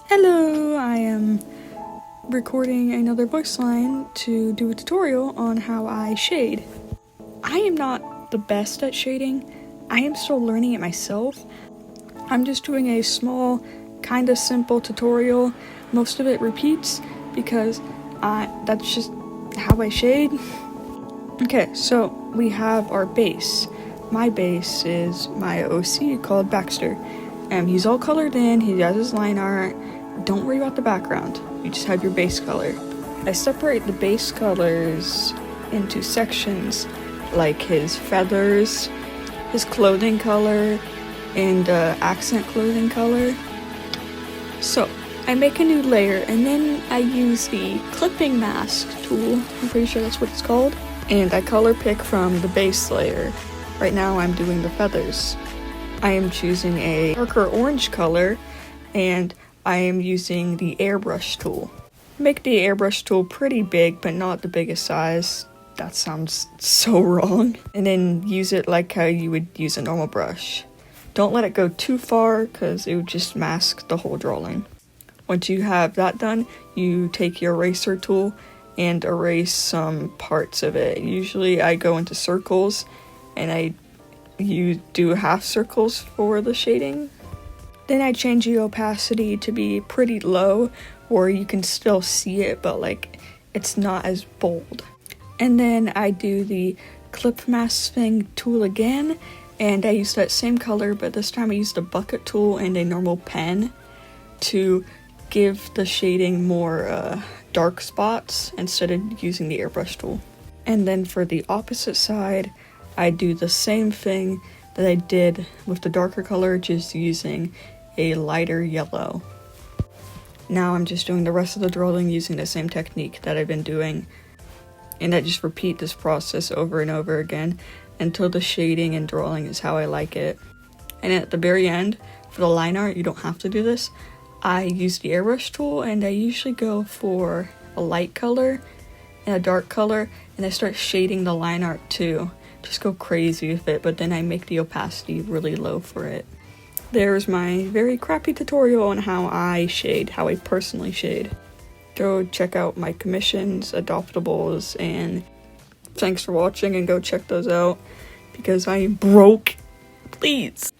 Hello, I am recording another voice line to do a tutorial on how I shade. I am not the best at shading. I am still learning it myself. I'm just doing a small, kinda simple tutorial. Most of it repeats because that's just how I shade. Okay, so we have our base. My base is my OC called Baxter. He's all colored in, he has his line art. Don't worry about the background, you just have your base color. I separate the base colors into sections, like his feathers, his clothing color, and accent clothing color. So, I make a new layer, and then I use the clipping mask tool, I'm pretty sure that's what it's called, and I color pick from the base layer. Right now I'm doing the feathers. I am choosing a darker orange color, and I am using the airbrush tool. Make the airbrush tool pretty big, but not the biggest size. That sounds so wrong. And then use it like how you would use a normal brush. Don't let it go too far, because it would just mask the whole drawing. Once you have that done, you take your eraser tool and erase some parts of it. Usually I go into circles, and you do half circles for the shading. Then I change the opacity to be pretty low, where you can still see it, but like it's not as bold. And then I do the clip masking tool again, and I use that same color, but this time I used a bucket tool and a normal pen to give the shading more dark spots instead of using the airbrush tool. And then for the opposite side, I do the same thing that I did with the darker color, just using a lighter yellow. Now I'm just doing the rest of the drawing using the same technique that I've been doing, and I just repeat this process over and over again until the shading and drawing is how I like it. And at the very end, for the line art, you don't have to do this. I use the airbrush tool, and I usually go for a light color and a dark color, and I start shading the line art too. Just go crazy with it, but then I make the opacity really low for it. There's my very crappy tutorial on how I shade, how I personally shade. Go check out my commissions, adoptables, and thanks for watching, and go check those out because I am broke. Please.